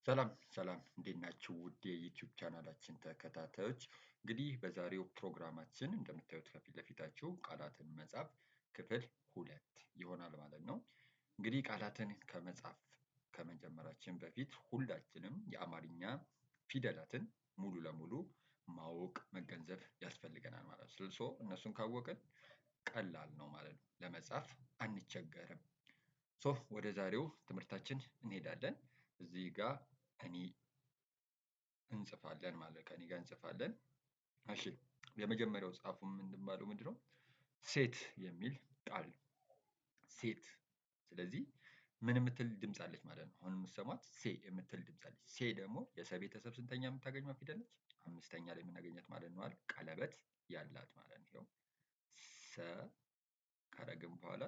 ሰላም ሰላም እንዴት ናችሁ? ውድ የዩቲዩብ ቻናላችን ተከታታዮች እንግዲህ በዛሬው ፕሮግራማችን እንደምታዩት ከፊት ለፊታችሁ ቃላትን መጻፍ ክፍል 2 ይሆናል ማለት ነው። እንግዲህ ቃላትን ከመጻፍ ከመጀመራችን በፊት ሁላችንም የአማርኛ ፊደላትን ሙሉ ለሙሉ ማወቅ መገንዘብ ያስፈልገናል ማለት ነው። ሶ እነሱን ካወቅን ቀላል ነው ማለት ነው። ለመጻፍ አንቸገርም። ሶ ወደ ዛሬው ትምህርታችን እንሄዳለን። እዚህ ጋር እኔ እንጽፋለን ማለት ከእኔ ጋር እንጽፋለን። እሺ የመጀመሪያው ጻፉ የምንባለው ምንድነው? ሴት የሚል ቃል ነው። ሴት ስለዚህ ምን የምትል ድምጽ አለች ማለት ነው። አሁን የምትሰሟት ሴ የምትል ድምጽ አለች። ሴ ደግሞ የሰ ቤተሰብ ስንተኛ የምታገኘው ፊደል ነች? አምስተኛ ላይ የምናገኛት ማለት ነው አይደል? ቀለበት ያላት ማለት ነው። ይኸው ሰ ካረግን በኋላ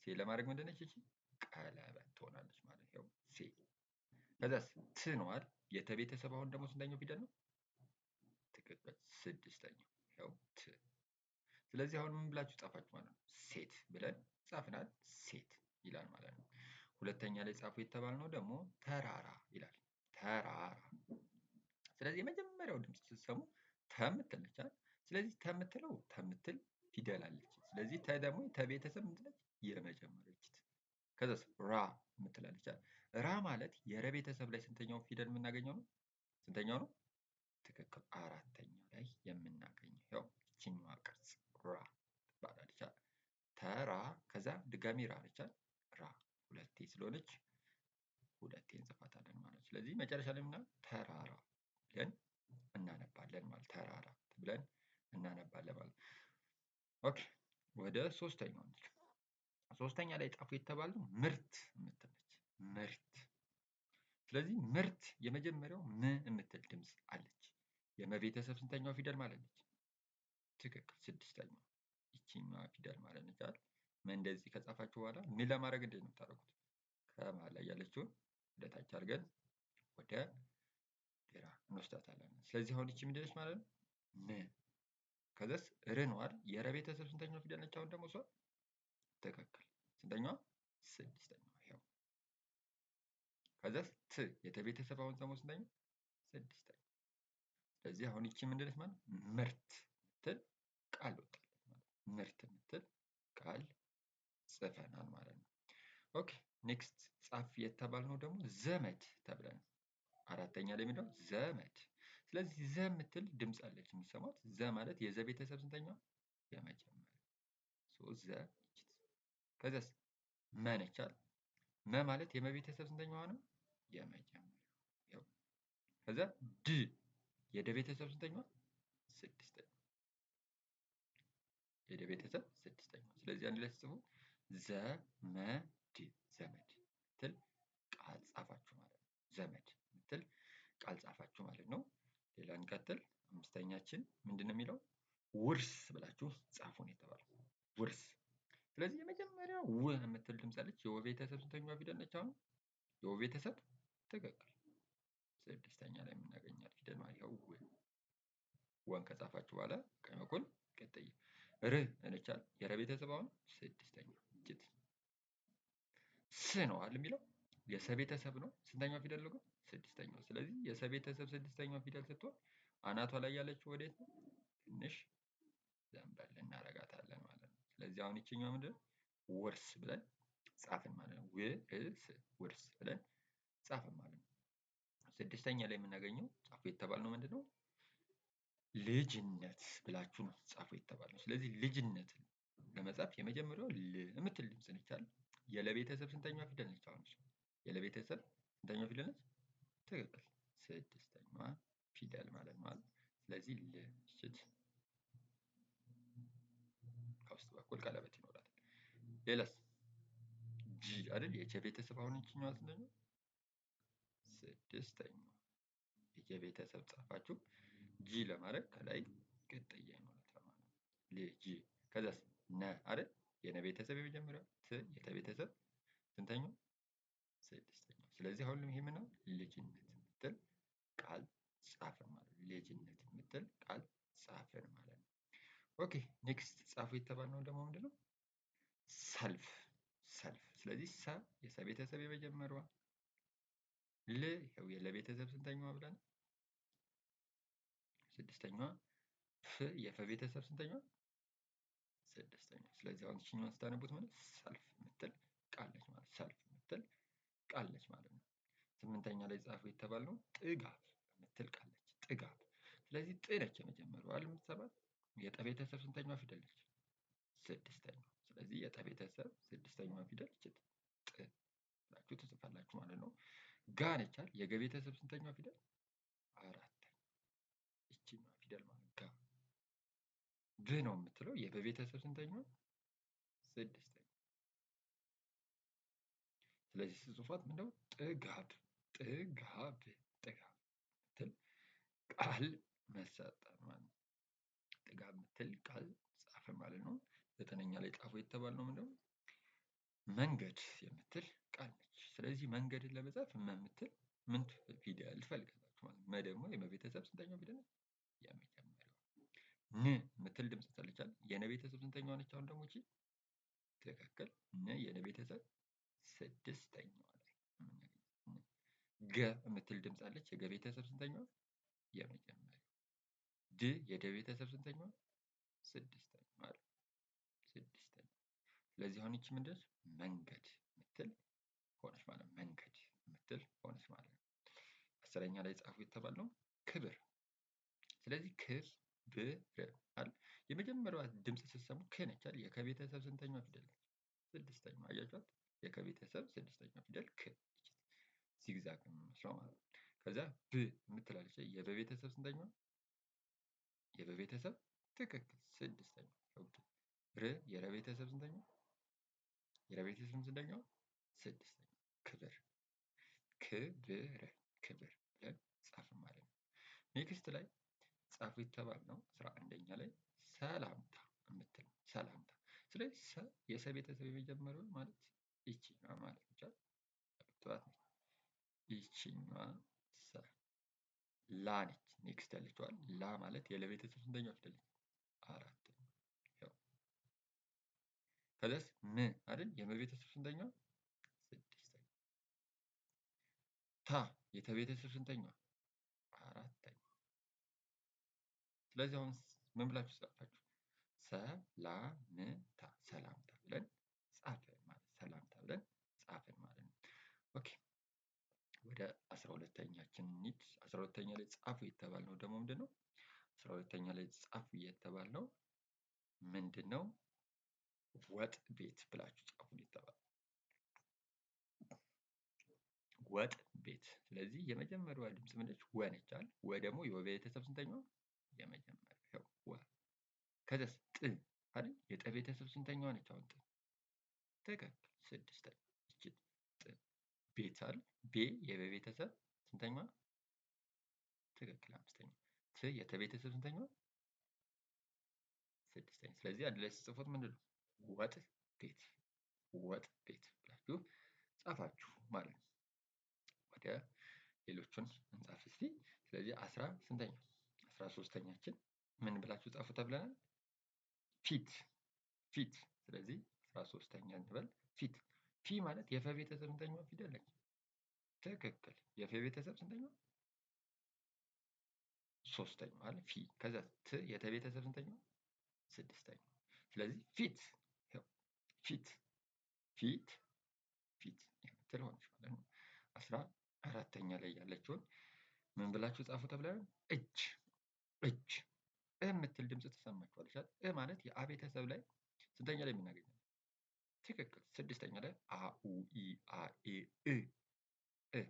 ሴ ለማድረግ ምንድን ነች ይቺ? ቀለበት ትሆናለች ማለት ነው። ይኸው ሴ ከዛስ ት ነው አይደል? የተ ቤተሰብ አሁን ደግሞ ስንተኛው ፊደል ነው? ትክክል ስድስተኛው ይኸው ት። ስለዚህ አሁን ምን ብላችሁ ጻፋችሁ ማለት ነው? ሴት ብለን ጻፍናል ሴት ይላል ማለት ነው። ሁለተኛ ላይ ጻፉ የተባልነው ደግሞ ተራራ ይላል። ተራራ ስለዚህ የመጀመሪያው ድምጽ ስትሰሙ ተ የምትል ነች አይደል? ስለዚህ ተ የምትለው ተ የምትል ፊደል አለች። ስለዚህ ተ ደግሞ ተቤተሰብ ምንድን ነች? የመጀመሪያው ፊት። ከዛስ ራ የምትል አለች አይደል? ራ ማለት የረ ቤተሰብ ላይ ስንተኛው ፊደል የምናገኘው ነው? ስንተኛው ነው? ትክክል አራተኛው ላይ የምናገኘው ያው ይቺኛዋ ቅርጽ ራ ትባላለች። ተራ ከዛ ድጋሚ ራ አለች አይደል? ራ ሁለቴ ስለሆነች ሁለቴ እንጽፋታለን ማለት ነው። ስለዚህ መጨረሻ ላይ ምናምን ተራራ ብለን እናነባለን ማለት ተራራ ብለን እናነባለን ማለት ነው። ኦኬ ወደ ሶስተኛው እንሂድ። ሶስተኛ ላይ ጻፉ የተባልነው ምርት የምትል ነች። ምርት ስለዚህ ምርት የመጀመሪያው ም የምትል ድምጽ አለች። የመ ቤተሰብ ስንተኛው ፊደል ማለት ነች? ትክክል ስድስተኛው ይቺኛዋ ፊደል ማለት ነች አይደል? ምን እንደዚህ ከጻፋችሁ በኋላ ምን ለማድረግ እንዴት ነው የምታደርጉት? ከመሃል ላይ ያለችውን ወደ ታች አድርገን ወደ ግራ እንወስዳታለን። ስለዚህ አሁን ይቺ ምንድን ነች ማለት ነው? ም ከዛስ ር ነው አይደል? የረ ቤተሰብ ስንተኛው ፊደል ነች? አሁን ደግሞ እሷ ትክክል ስንተኛዋ? ስድስተኛዋ ይኸው ከዛስ ት የተ ቤተሰብ አሁን ደግሞ ስንተኛው? ስድስተኛው ስለዚህ አሁን ይቺ ምንድን ነች ማለት ነው? ምርት የምትል ቃል ወጣለት ማለት ነው። ምርት የምትል ቃል ጽፈናል ማለት ነው። ኦኬ ኔክስት ጻፍ የተባልነው ደግሞ ዘመድ ተብለን አራተኛ ላይ ምንድነው? ዘመድ ስለዚህ ዘ የምትል ድምጽ አለች የምትሰሟት ዘ ማለት የዘ ቤተሰብ ስንተኛዋ? የመጀመሪያው ሶ ዘ ከዛስ መ ነች አይደል? መ ማለት የመ ቤተሰብ ስንተኛዋ ነው? የመጀመሪያው ያው ከዛ ድ የደ ቤተሰብ ስንተኛዋ? ስድስተኛው የደ ቤተሰብ ስድስተኛው ስለዚህ አንድ ላይ ስትጽፉ ዘመድ ዘመድ ምትል ቃል ጻፋችሁ ማለት ነው። ዘመድ ምትል ቃል ጻፋችሁ ማለት ነው። ሌላ እንቀጥል። አምስተኛችን ምንድነው የሚለው? ውርስ ብላችሁ ጻፉ ነው የተባለው። ውርስ ስለዚህ የመጀመሪያው ው የምትል ድምጽ አለች። የወ ቤተሰብ ስንተኛዋ ፊደል ነች? አሁን የወ ቤተሰብ ትክክል ስድስተኛ ላይ የምናገኛት ፊደል ማለት ይኸው ው። ወን ከጻፋችሁ በኋላ ቀኝ በኩል ቀጥይ ር ነች አይደል? የረ ቤተሰብ አሁን ስድስተኛ እጅት ስ ነው አይደል የሚለው? የሰ ቤተሰብ ነው። ስንተኛው ፊደል ነው ግን? ስድስተኛው ስለዚህ የሰ ቤተሰብ ስድስተኛው ፊደል ስትሆን አናቷ ላይ ያለችው ወዴት ነው? ትንሽ ዘንበል እናደርጋታለን ማለት ነው። ስለዚህ አሁን ይቺኛዋ ምንድን ነው? ውርስ ብለን ጻፍን ማለት ነው። ውርስ ውርስ ብለን ጻፍን ማለት ነው። ስድስተኛ ላይ የምናገኘው ጻፉ የተባልነው ምንድነው? ልጅነት ብላችሁ ነው ጻፉ የተባልነው። ስለዚህ ልጅነትን ለመጻፍ የመጀመሪያው ል የምትል ድምጽ ነች አይደል? የለቤተሰብ ስንተኛዋ ፊደል ነች? አሁን እሷ የለቤተሰብ ስንተኛዋ ፊደል ነች? ትክክል ስድስተኛዋ ፊደል ማለት ነው አይደል? ስለዚህ ል ስት ከውስጥ በኩል ቀለበት ይኖራታል። ሌላስ? ጂ አይደል? የቸ ቤተሰብ አሁን ይቺኛዋ ስንተኛዋ? ስድስተኛዋ የቸ ቤተሰብ ጻፋችሁ። ጂ ለማድረግ ከላይ ቅጥያ ይኖራታል ማለት ነው። ልጅ ከዛስ ነ አይደል? የነ ቤተሰብ የመጀመሪያው ት የተ ቤተሰብ ስንተኛው? ስድስተኛው ስለዚህ አሁን ይሄ ምን ነው? ልጅነት የምትል ቃል ጻፍን ማለት ነው። ልጅነት የምትል ቃል ጻፍን ማለት ነው። ኦኬ ኔክስት ጻፉ የተባልነው ደግሞ ምንድነው? ሰልፍ ሰልፍ ስለዚህ ሰ የሰ ቤተሰብ የመጀመሪያዋ ል ይኸው የለቤተሰብ ስንተኛዋ ብለን ስድስተኛዋ። ፍ የፈ ቤተሰብ ስንተኛዋ ስድስተኛዋ። ስለዚህ አሁን እችኛዋን ስታነቡት ማለት ሰልፍ የምትል ቃል ነች ማለት ሰልፍ የምትል ቃል ነች ማለት ነው። ስምንተኛ ላይ ጻፉ የተባልነው ጥጋብ የምትል ቃል ነች። ጥጋብ። ስለዚህ ጥ ነች የመጀመሪያዋ አይደል የምትሰራት። የጠ ቤተሰብ ስንተኛዋ ፊደል ነች? ስድስተኛዋ። ስለዚህ የጠ ቤተሰብ ስድስተኛዋ ፊደል ጥ ብላችሁ ትጽፋላችሁ ማለት ነው። ጋ ነች አይደል? የገ ቤተሰብ ስንተኛዋ ፊደል? አራተኛ። ይቺኛዋ ፊደል ማለት ጋ። ብ ነው የምትለው የበ ቤተሰብ ስንተኛዋ? ስድስተኛ። ስለዚህ ስጽፏት ምንድነው? ጥጋብ ጥጋብ ጥጋብ ምትል ቃል መሰጠን ማለት ነው። ጥጋብ ምትል ቃል ጻፍን ማለት ነው። ዘጠነኛ ላይ ጻፉ የተባልነው ምንድነው? መንገድ የምትል ቃል ነች። ስለዚህ መንገድን ለመጻፍ መ የምትል ምን ፊደል ትፈልጋላችሁ ማለት ነው። መ ደግሞ የመ ቤተሰብ ስንተኛዋ ፊደል ነች? የመጀመሪያዋ። ን የምትል ድምፅ ታለች አይደል? የነ ቤተሰብ ስንተኛዋ ነች? አሁን ደግሞ እቺ ትክክል። ነ የነ ቤተሰብ ስድስተኛዋ ላይ የምናገኛት። ገ የምትል ድምፅ አለች። የገ ቤተሰብ ስንተኛዋ? የመጀመሪያዋ። ድ የደ ቤተሰብ ስንተኛዋ? ስድስተኛዋ አይደል? ስድስተኛዋ። ስለዚህ አሁን ይቺ ምንድን ነች? መንገድ የምትል ሆነች ማለት ነው። መንገድ የምትል ሆነች ማለት ነው። አስረኛ ላይ ጻፉ የተባልነው ክብር። ስለዚህ ክብር አይደል? የመጀመሪያዋ ድምፅ ስትሰሙ ክ ነች አይደል? የከ ቤተሰብ ስንተኛዋ ፊደል ነች? ስድስተኛዋ። አያችኋት? የከ ቤተሰብ ስድስተኛዋ ፊደል ክ። ዚግዛግ ነው የሚመስለው ማለት ነው። ከዛ ብ የምትላለች የበ ቤተሰብ ስንተኛዋ? የበ ቤተሰብ ትክክል ስድስተኛዋ። ር የረ ቤተሰብ ስንተኛዋ? የረ ቤተሰብ ስንተኛዋ? ስድስተኛዋ። ክብር ክብር ክብር ብለን ጻፍን ማለት ነው። ኔክስት ላይ ጻፉ የተባልነው 11ኛ ላይ ሰላምታ የምትል ሰላምታ። ስለዚህ ሰ የሰ ቤተሰብ የመጀመሪያው ማለት ይቺኛዋ ማለት ይቻላል። ገብቷት ነች። ይቺኛዋ ሰ። ላ ነች ኔክስት ያለችዋ። ላ ማለት የለ ቤተሰብ ስንተኛዋ ፊደል ነች? አራተኛ። ያው ከዛስ ም አይደል? የመ ቤተሰብ ስንተኛዋ? ስድስተኛ። ታ የተ ቤተሰብ ስንተኛዋ? አራተኛ። ስለዚህ አሁን ምን ብላችሁ ጻፋችሁ? ሰላምታ ሰላምታ ብለን ጻፍን ማለት ሰላምታ ብለን ጻፍን ማለት ነው። ኦኬ ወደ 12ኛችን እንሂድ። 12ኛ ላይ ጻፉ የተባልነው ደግሞ ምንድነው? 12ኛ ላይ ጻፉ የተባልነው ምንድነው? ወጥ ቤት ብላችሁ ጻፉ የተባልነው ወጥ ቤት። ስለዚህ የመጀመሪያዋ ድምፅ ምን ነች? ወ ነች አይደል? ወ ደግሞ የወ ቤተሰብ ስንተኛዋ? የመጀመሪያው ወ። ከዛስ ጥ አይደል? የጠ ቤተሰብ ስንተኛዋ ነች? አሁን ጥ ትክክል ስድስተኛ። ይቺ ጥ ቤት አይደል? ቤ የበ ቤተሰብ ስንተኛዋ? ትክክል አምስተኛ። ት የተ ቤተሰብ ስንተኛዋ? ስድስተኛ። ስለዚህ አንድ ላይ ስትጽፉት ምንድነው? ወጥ ቤት ወጥ ቤት ብላችሁ ጻፋችሁ ማለት ነው። ወደ ሌሎቹን እንጻፍ እስቲ። ስለዚህ ስንተኛ 13ኛችን ምን ብላችሁ ጻፉ ተብለናል? ፊት ፊት። ስለዚህ 13ኛ እንበል ፊት። ፊ ማለት የፈ ቤተሰብ ስንተኛዋ ፊደል ነች? ትክክል። የፈ ቤተሰብ ስንተኛዋ? ሶስተኛዋ አይደል? ፊ። ከዛ ት የተ ቤተሰብ ስንተኛዋ? ስድስተኛ። ስለዚህ ፊት ፊት ፊት ፊት የምትል ሆነች ማለት ነው። 14ኛ ላይ ያለችውን ምን ብላችሁ ጻፉ ተብለናል? እጅ እጅ የምትል ድምፅ ትሰማችኋለች አይደል? ማለት የአ ቤተሰብ ላይ ስንተኛ ላይ የምናገኘው? ትክክል ስድስተኛ ላይ አ ኡ ኢ አ ኤ እ እ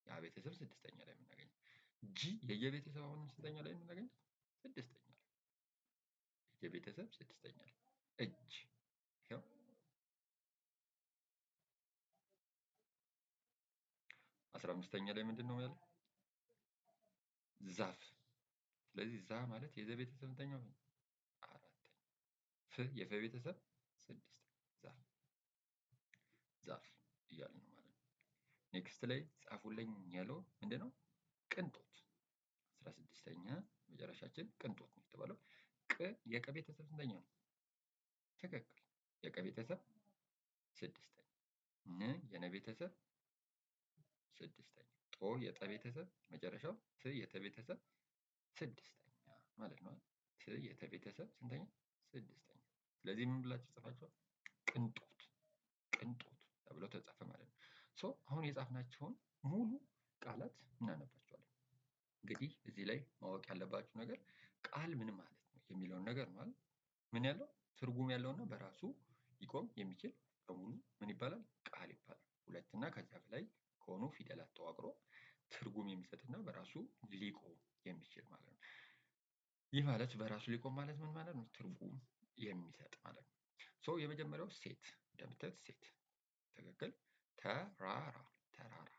የአ ቤተሰብ ስድስተኛ ላይ የምናገኘው። ጂ የየቤተሰብ አሁንም ስንተኛ ላይ የምናገኘው? ስድስተኛ ላይ። የቤተሰብ ስድስተኛ ላይ እጅ። ይኸው 15ኛ ላይ ምንድን ነው ያለው? ዛፍ። ስለዚህ ዛ ማለት የዘ ቤተሰብ ስንተኛው ነው? አራተኛ። ፍ የፈ ቤተሰብ ስድስተኛ። ዛፍ ዛፍ እያልን ነው ማለት ነው። ኔክስት ላይ ጻፉልኝ ያለው ምንድነው? ቅንጦት። 16ኛ መጨረሻችን ቅንጦት ነው የተባለው። ቅ የቀ ቤተሰብ ስንተኛ ነው? ትክክል የቀ ቤተሰብ ስድስተኛ። ን የነ ቤተሰብ ስድስተኛ። ጦ የጠ ቤተሰብ መጨረሻው ት የተ ቤተሰብ ስድስተኛ ማለት ነው። ት የተ ቤተሰብ ስንተኛ? ስድስተኛ። ስለዚህ ምን ብላችሁ ጽፋችኋል? ቅንጦት ቅንጦት ተብሎ ተጻፈ ማለት ነው። ሶ አሁን የጻፍናቸውን ሙሉ ቃላት እናነባቸዋለን። እንግዲህ እዚህ ላይ ማወቅ ያለባችሁ ነገር ቃል ምን ማለት ነው የሚለውን ነገር ማለት ምን ያለው ትርጉም ያለውና በራሱ ሊቆም የሚችል በሙሉ ምን ይባላል? ቃል ይባላል። ሁለት እና ከዚያ በላይ ከሆኑ ፊደላት ተዋቅሮ ትርጉም የሚሰጥና በራሱ ሊቆም የሚችል ማለት ነው። ይህ ማለት በራሱ ሊቆም ማለት ምን ማለት ነው? ትርጉም የሚሰጥ ማለት ነው። ሶ የመጀመሪያው ሴት እንደምታዩት ሴት ትክክል። ተራራ ተራራ።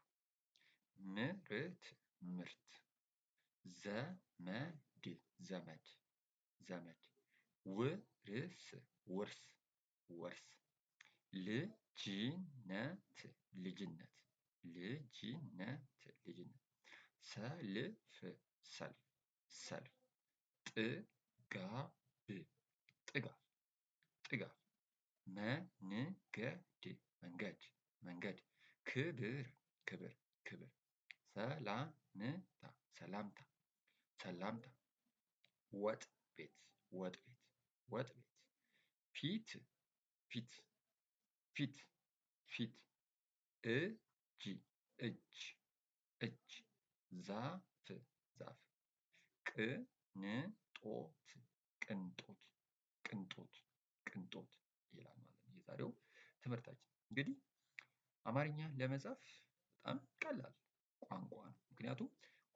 ምርት ምርት። ዘመድ ዘመድ ዘመድ። ውርስ ውርስ ወርስ። ልጅነት ልጅነት ልጅነት ልጅነት። ሰልፍ ሰልፍ ሰልፍ። ጥጋብ ጥጋብ ጥጋብ። መንገድ መንገድ መንገድ። ክብር ክብር ክብር። ሰላምታ ሰላምታ ሰላምታ። ወጥ ቤት ወጥ ቤት ወጥ ቤት። ፊት ፊት ፊት ፊት። እጅ እጅ እጅ። ዛፍ ዛፍ። ቅንጦት ቅንጦት ቅንጦት ቅንጦት ይላል ማለት ነው የዛሬው ትምህርታችን። እንግዲህ አማርኛ ለመጻፍ በጣም ቀላል ቋንቋ ነው። ምክንያቱም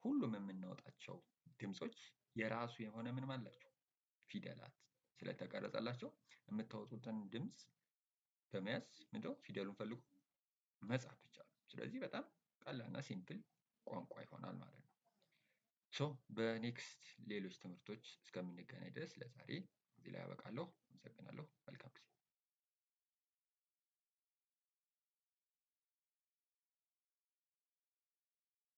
ሁሉም የምናወጣቸው ድምጾች የራሱ የሆነ ምንም አላቸው ፊደላት ስለተቀረጸላቸው የምታወጡትን ድምጽ በመያዝ ምንድነው ፊደሉን ፈልጎ መጻፍ ብቻ ነው። ስለዚህ በጣም ቀላልና ሲምፕል ቋንቋ ይሆናል ማለት ነው። ሶ በኔክስት ሌሎች ትምህርቶች እስከምንገናኝ ድረስ ለዛሬ እዚህ ላይ አበቃለሁ። አመሰግናለሁ። መልካም ጊዜ